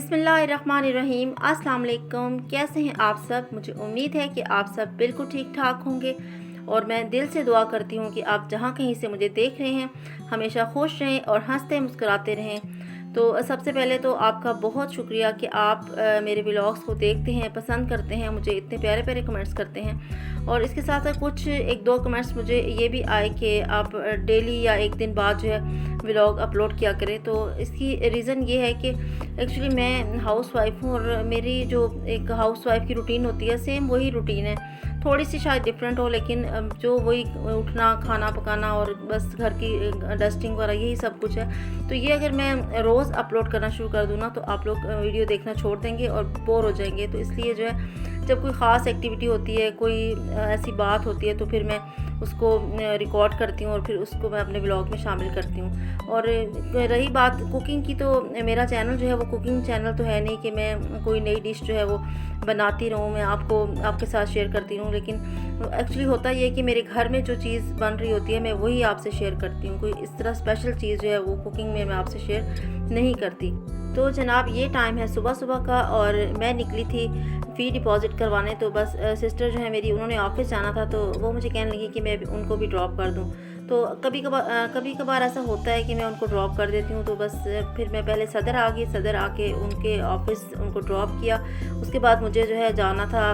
बिस्मिल्लाहिर्रहमानिर्रहीम। अस्सलाम वालेकुम। कैसे हैं आप सब? मुझे उम्मीद है कि आप सब बिल्कुल ठीक ठाक होंगे और मैं दिल से दुआ करती हूँ कि आप जहाँ कहीं से मुझे देख रहे हैं हमेशा खुश रहें और हंसते मुस्कुराते रहें। तो सबसे पहले तो आपका बहुत शुक्रिया कि आप मेरे व्लॉग्स को देखते हैं, पसंद करते हैं, मुझे इतने प्यारे प्यारे कमेंट्स करते हैं। और इसके साथ साथ कुछ एक दो कमेंट्स मुझे ये भी आए कि आप डेली या एक दिन बाद जो है व्लॉग अपलोड किया करें। तो इसकी रीज़न ये है कि एक्चुअली मैं हाउस वाइफ हूँ और मेरी जो एक हाउस वाइफ की रूटीन होती है सेम वही रूटीन है, थोड़ी सी शायद डिफरेंट हो, लेकिन जो वही उठना, खाना पकाना और बस घर की डस्टिंग वगैरह यही सब कुछ है। तो ये अगर मैं रोज़ अपलोड करना शुरू कर दूँ ना तो आप लोग वीडियो देखना छोड़ देंगे और बोर हो जाएंगे। तो इसलिए जो है जब कोई ख़ास एक्टिविटी होती है, कोई ऐसी बात होती है, तो फिर मैं उसको रिकॉर्ड करती हूँ और फिर उसको मैं अपने ब्लॉग में शामिल करती हूँ। और रही बात कुकिंग की, तो मेरा चैनल जो है वो कुकिंग चैनल तो है नहीं कि मैं कोई नई डिश जो है वो बनाती रहूँ, मैं आपके साथ शेयर करती रहूँ। लेकिन एक्चुअली होता ये है कि मेरे घर में जो चीज़ बन रही होती है मैं वही आपसे शेयर करती हूँ। कोई इस तरह स्पेशल चीज़ जो है वो कुकिंग में मैं आपसे शेयर नहीं करती। तो जनाब ये टाइम है सुबह सुबह का और मैं निकली थी फ़ी डिपॉज़िट करवाने। तो बस सिस्टर जो है मेरी, उन्होंने ऑफ़िस जाना था तो वो मुझे कहने लगी कि मैं उनको भी ड्रॉप कर दूँ। तो कभी कभार ऐसा होता है कि मैं उनको ड्रॉप कर देती हूँ। तो बस फिर मैं पहले सदर आ गई, सदर आके उनके ऑफ़िस उनको ड्रॉप किया। उसके बाद मुझे जो है जाना था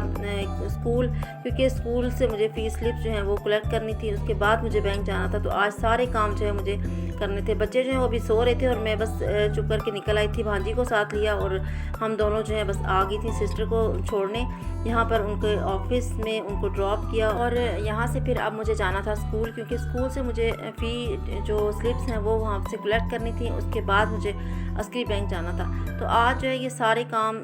स्कूल, क्योंकि स्कूल से मुझे फ़ीस स्लिप जो है वो कलेक्ट करनी थी। उसके बाद मुझे बैंक जाना था। तो आज सारे काम जो है मुझे करने थे। बच्चे जो हैं वो अभी सो रहे थे और मैं बस चुप करके निकल आई थी, भांजी को साथ लिया और हम दोनों जो है बस आ गई थी सिस्टर को छोड़ने यहाँ पर उनके ऑफिस में, उनको ड्रॉप किया। और यहाँ से फिर अब मुझे जाना था स्कूल, क्योंकि स्कूल से मुझे फ़ी जो स्लिप्स हैं वो वहाँ से कलेक्ट करनी थी। उसके बाद मुझे अस्करी बैंक जाना था। तो आज जो है ये सारे काम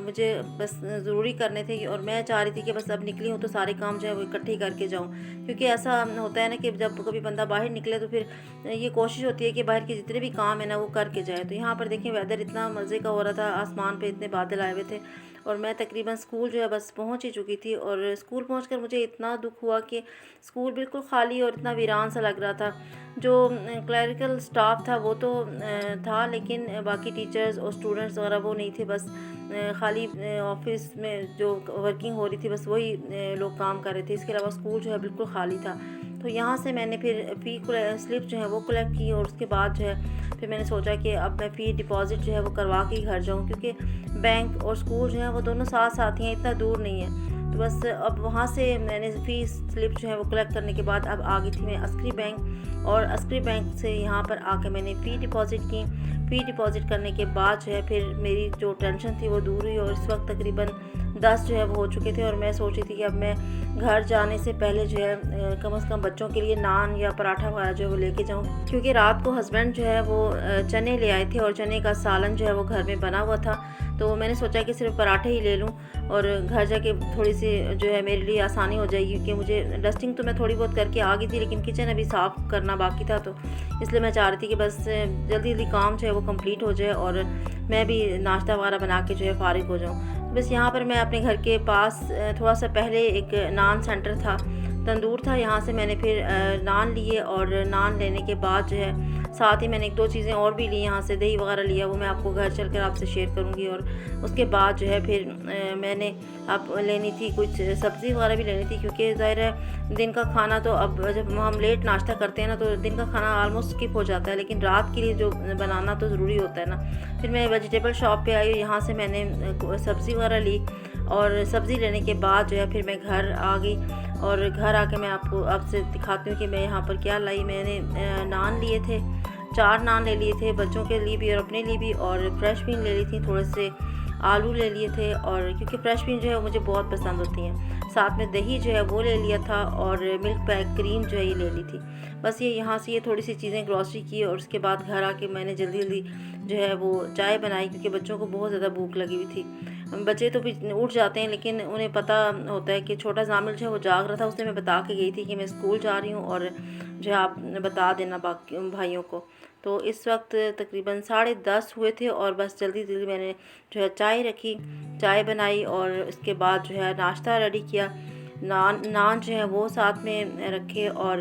मुझे बस ज़रूरी करने थे और मैं चाह रही थी कि बस अब निकली हूँ तो सारे काम जो है वो इकट्ठे करके जाऊँ। क्योंकि ऐसा होता है ना कि जब कभी बंदा बाहर निकले तो फिर ये कोशिश होती है कि बाहर के जितने भी काम है ना वो करके जाए। तो यहाँ पर देखिए वेदर इतना मज़े का हो रहा था, आसमान पे इतने बादल आए हुए थे और मैं तकरीबन स्कूल जो है बस पहुँच ही चुकी थी। और स्कूल पहुंचकर मुझे इतना दुख हुआ कि स्कूल बिल्कुल खाली और इतना वीरान सा लग रहा था। जो क्लरिकल स्टाफ था वो तो था, लेकिन बाकी टीचर्स और स्टूडेंट्स वगैरह वो नहीं थे। बस खाली ऑफिस में जो वर्किंग हो रही थी बस वही लोग काम कर रहे थे। इसके अलावा स्कूल जो है बिल्कुल खाली था। तो यहाँ से मैंने फिर फ़ी स्लिप जो है वो कलेक्ट की और उसके बाद जो है फिर मैंने सोचा कि अब मैं फ़ी डिपॉज़िट जो है वो करवा के ही घर जाऊँ, क्योंकि बैंक और स्कूल जो है वो दोनों साथ साथ ही हैं, इतना दूर नहीं है। तो बस अब वहाँ से मैंने फ़ी स्लिप जो है वो कलेक्ट करने के बाद अब आ गई थी मैं अस्करी बैंक। और अस्करी बैंक से यहाँ पर आकर मैंने फ़ी डिपॉज़िट की। फ़ी डिपॉज़िट करने के बाद जो है फिर मेरी जो टेंशन थी वो दूर हुई और इस वक्त तकरीबन 10 जो है वो हो चुके थे। और मैं सोच रही थी कि अब मैं घर जाने से पहले जो है कम से कम बच्चों के लिए नान या पराठा वगैरह जो है वो लेके जाऊँ, क्योंकि रात को हस्बैंड जो है वो चने ले आए थे और चने का सालन जो है वो घर में बना हुआ था। तो मैंने सोचा कि सिर्फ पराठे ही ले लूँ और घर जाके थोड़ी सी जो है मेरे लिए आसानी हो जाएगी, क्योंकि मुझे डस्टिंग तो मैं थोड़ी बहुत करके आ गई थी लेकिन किचन अभी साफ़ करना बाकी था। तो इसलिए मैं चाह रही थी कि बस जल्दी जल्दी काम जो है वो कंप्लीट हो जाए और मैं भी नाश्ता वगैरह बना के जो है फ़ारिग हो जाऊँ। बस यहाँ पर मैं अपने घर के पास थोड़ा सा पहले एक नान सेंटर था, तंदूर था, यहाँ से मैंने फिर नान लिए और नान लेने के बाद जो है साथ ही मैंने एक दो चीज़ें और भी ली, यहाँ से दही वगैरह लिया, वो मैं आपको घर चलकर आपसे शेयर करूँगी। और उसके बाद जो है फिर मैंने अब लेनी थी कुछ सब्ज़ी वगैरह भी लेनी थी, क्योंकि ज़ाहिर है दिन का खाना तो अब जब हम लेट नाश्ता करते हैं ना तो दिन का खाना ऑलमोस्ट स्किप हो जाता है, लेकिन रात के लिए जो बनाना तो ज़रूरी होता है ना। फिर मैं वेजिटेबल शॉप पे आई, यहाँ से मैंने सब्ज़ी वगैरह ली और सब्ज़ी लेने के बाद जो है फिर मैं घर आ गई। और घर आके मैं आपसे दिखाती हूँ कि मैं यहाँ पर क्या लाई। मैंने नान लिए थे, 4 नान ले लिए थे बच्चों के लिए भी और अपने लिए भी, और फ्रेश बीन ले ली थी, थोड़े से आलू ले लिए थे, और क्योंकि फ्रेश बीन जो है मुझे बहुत पसंद होती हैं। साथ में दही जो है वो ले लिया था और मिल्क पैक क्रीम जो है ये ले ली थी। बस ये यहाँ से ये थोड़ी सी चीज़ें ग्रॉसरी की और उसके बाद घर आके मैंने जल्दी जल्दी जो है वो चाय बनाई, क्योंकि बच्चों को बहुत ज़्यादा भूख लगी हुई थी। बच्चे तो भी उठ जाते हैं लेकिन उन्हें पता होता है कि छोटा जामिल जो है वो जाग रहा था, उसे मैं बता के गई थी कि मैं स्कूल जा रही हूँ और जो है आप बता देना बाकी भाइयों को। तो इस वक्त तकरीबन 10:30 हुए थे और बस जल्दी जल्दी मैंने जो है चाय रखी, चाय बनाई और उसके बाद जो है नाश्ता रेडी किया। नान जो है वो साथ में रखे और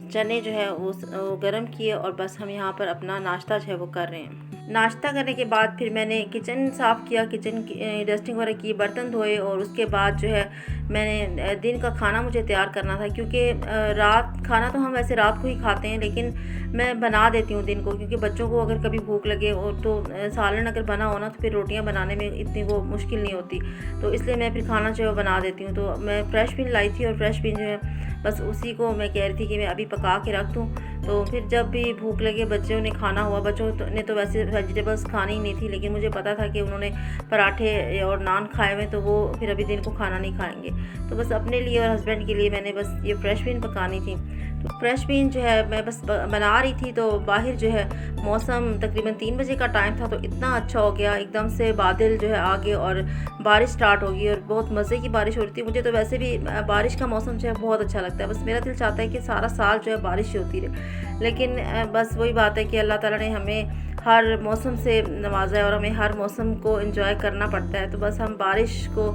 चने जो है वो गर्म किए और बस हम यहाँ पर अपना नाश्ता जो है वो कर रहे हैं। नाश्ता करने के बाद फिर मैंने किचन साफ़ किया, किचन की डस्टिंग वगैरह की, बर्तन धोए और उसके बाद जो है मैंने दिन का खाना मुझे तैयार करना था, क्योंकि रात खाना तो हम वैसे रात को ही खाते हैं, लेकिन मैं बना देती हूँ दिन को, क्योंकि बच्चों को अगर कभी भूख लगे और तो सालन अगर बना हो ना तो फिर रोटियाँ बनाने में इतनी वो मुश्किल नहीं होती, तो इसलिए मैं फिर खाना जो है बना देती हूँ। तो मैं फ्रेश बीन लाई थी और फ्रेश बीन जो है बस उसी को मैं कह रही थी कि मैं अभी पका के रख दूँ, तो फिर जब भी भूख लगे बच्चों ने खाना हुआ, बच्चों ने तो वैसे वेजिटेबल्स खानी ही नहीं थी, लेकिन मुझे पता था कि उन्होंने पराठे और नान खाए हुए, तो वो फिर अभी दिन को खाना नहीं खाएंगे, तो बस अपने लिए और हस्बैंड के लिए मैंने बस ये फ्रेश बीन पकानी थी। तो फ्रेश बीन जो है मैं बस बना रही थी, तो बाहर जो है मौसम तकरीबन 3 बजे का टाइम था, तो इतना अच्छा हो गया, एकदम से बादल जो है आ गए और बारिश स्टार्ट हो गई और बहुत मज़े की बारिश हो रही थी। मुझे तो वैसे भी बारिश का मौसम जो है बहुत अच्छा लगता है, बस मेरा दिल चाहता है कि सारा साल जो है बारिश ही होती रहे, लेकिन बस वही बात है कि अल्लाह ताला ने हमें हर मौसम से नवाजा है और हमें हर मौसम को एंजॉय करना पड़ता है। तो बस हम बारिश को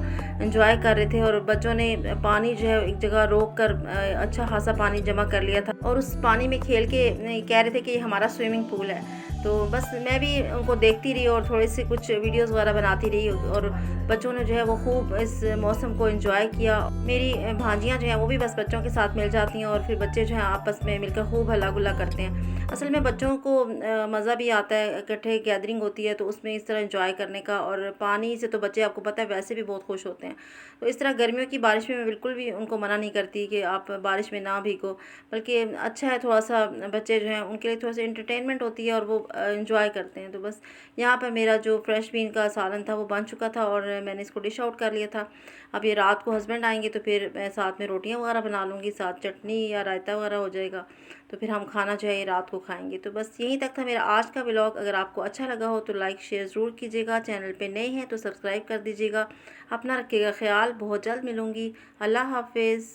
एंजॉय कर रहे थे और बच्चों ने पानी जो है एक जगह रोक कर अच्छा खासा पानी जमा कर लिया था और उस पानी में खेल के कह रहे थे कि ये हमारा स्विमिंग पूल है। तो बस मैं भी उनको देखती रही और थोड़े से कुछ वीडियोस वगैरह बनाती रही और बच्चों ने जो है वो खूब इस मौसम को एंजॉय किया। मेरी भांजियाँ जो हैं वो भी बस बच्चों के साथ मिल जाती हैं और फिर बच्चे जो हैं आपस में मिलकर खूब हल्ला गुल्ला करते हैं। असल में बच्चों को मज़ा भी आता है, इकट्ठे गैदरिंग होती है तो उसमें इस तरह एंजॉय करने का, और पानी से तो बच्चे आपको पता है वैसे भी बहुत खुश होते हैं। तो इस तरह गर्मियों की बारिश में मैं बिल्कुल भी उनको मना नहीं करती कि आप बारिश में ना भीगो, बल्कि अच्छा है थोड़ा सा, बच्चे जो हैं उनके लिए थोड़ा सा एंटरटेनमेंट होती है और वो एंजॉय करते हैं। तो बस यहाँ पर मेरा जो फ्रेश बीन का सालन था वो बन चुका था और मैंने इसको डिश आउट कर लिया था। अब ये रात को हस्बैंड आएंगे तो फिर मैं साथ में रोटियाँ वगैरह बना लूँगी, साथ चटनी या रायता वगैरह हो जाएगा, तो फिर हम खाना जो है ये रात को खाएंगे। तो बस यहीं तक था मेरा आज का व्लॉग। अगर आपको अच्छा लगा हो तो लाइक शेयर ज़रूर कीजिएगा, चैनल पे नए हैं तो सब्सक्राइब कर दीजिएगा। अपना रखिएगा ख्याल, बहुत जल्द मिलूँगी। अल्लाह हाफिज़।